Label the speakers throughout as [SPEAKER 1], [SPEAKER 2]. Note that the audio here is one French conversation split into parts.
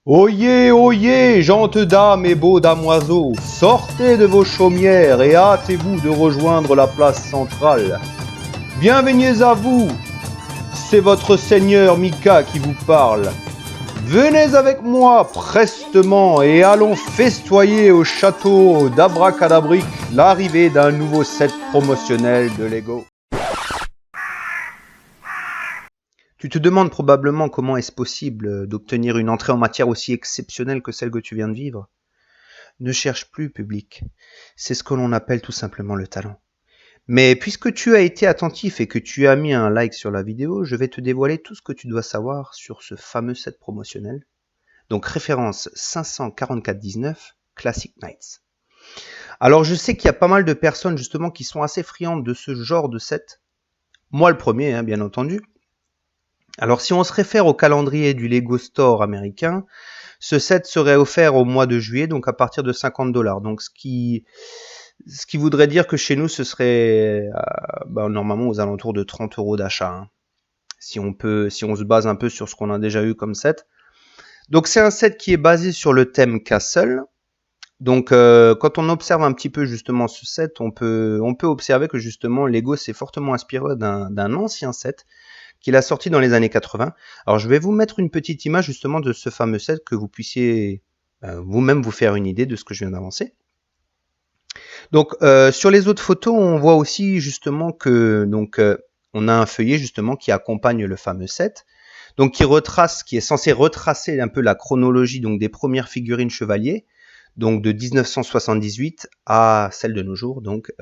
[SPEAKER 1] Oyez, oyez, gentes dames et beaux damoiseaux, sortez de vos chaumières et hâtez-vous de rejoindre la place centrale. Bienvenue à vous, c'est votre seigneur Mika qui vous parle. Venez avec moi prestement et allons festoyer au château d'Abracadabric l'arrivée d'un nouveau set promotionnel de Lego. Tu te demandes probablement comment est-ce possible d'obtenir une entrée en matière aussi exceptionnelle que celle que tu viens de vivre. Ne cherche plus, public. C'est ce que l'on appelle tout simplement le talent. Mais puisque tu as été attentif et que tu as mis un like sur la vidéo, je vais te dévoiler tout ce que tu dois savoir sur ce fameux set promotionnel. Donc référence 54419 Classic Knights. Alors je sais qu'il y a pas mal de personnes justement qui sont assez friandes de ce genre de set. Moi le premier, bien entendu. Alors si on se réfère au calendrier du Lego Store américain, ce set serait offert au mois de juillet, donc à partir de 50$. Donc ce qui voudrait dire que chez nous, ce serait normalement aux alentours de 30€ d'achat. Hein. Si on se base un peu sur ce qu'on a déjà eu comme set. Donc c'est un set qui est basé sur le thème Castle. Donc quand on observe un petit peu justement ce set, on peut observer que justement Lego s'est fortement inspiré d'un ancien set qu'il a sorti dans les années 80. Alors je vais vous mettre une petite image justement de ce fameux set que vous puissiez vous-même vous faire une idée de ce que je viens d'avancer. Donc sur les autres photos, on voit aussi justement que on a un feuillet justement qui accompagne le fameux set. Donc qui est censé retracer un peu la chronologie donc des premières figurines chevaliers. Donc de 1978 à celle de nos jours, donc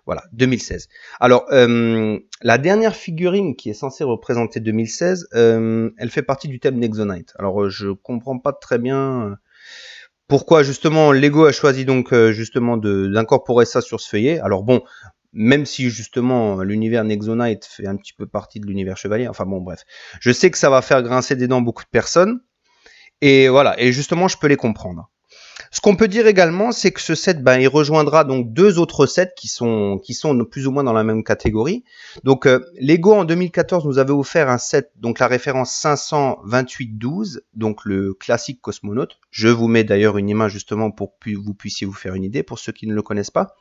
[SPEAKER 1] voilà, 2016. Alors, la dernière figurine qui est censée représenter 2016, elle fait partie du thème Nexonite. Alors, je comprends pas très bien pourquoi justement Lego a choisi donc justement d'incorporer ça sur ce feuillet. Alors bon, même si justement l'univers Nexonite fait un petit peu partie de l'univers chevalier, enfin bon, bref. Je sais que ça va faire grincer des dents beaucoup de personnes, et voilà, et justement, je peux les comprendre. Ce qu'on peut dire également, c'est que ce set, il rejoindra donc deux autres sets qui sont plus ou moins dans la même catégorie. Donc, Lego en 2014 nous avait offert un set, donc la référence 52812, donc le classique cosmonaute. Je vous mets d'ailleurs une image justement pour que vous puissiez vous faire une idée pour ceux qui ne le connaissent pas.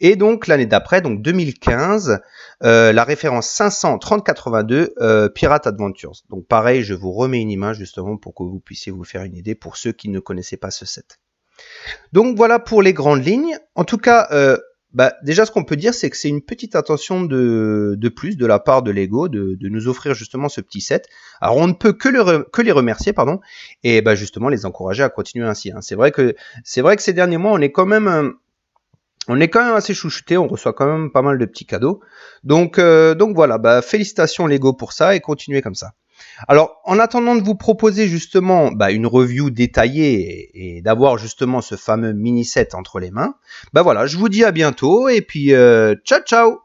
[SPEAKER 1] Et donc l'année d'après, donc 2015, la référence 53082 Pirate Adventures. Donc pareil, je vous remets une image justement pour que vous puissiez vous faire une idée pour ceux qui ne connaissaient pas ce set. Donc voilà pour les grandes lignes. En tout cas, déjà ce qu'on peut dire, c'est que c'est une petite attention de plus de la part de Lego de nous offrir justement ce petit set. Alors on ne peut que les remercier, pardon, et justement les encourager à continuer ainsi. Hein. C'est vrai que ces derniers mois, on est quand même assez chouchouté, on reçoit quand même pas mal de petits cadeaux. Donc voilà, félicitations Lego pour ça et continuez comme ça. Alors, en attendant de vous proposer justement une review détaillée et d'avoir justement ce fameux mini set entre les mains, voilà, je vous dis à bientôt et puis ciao ciao.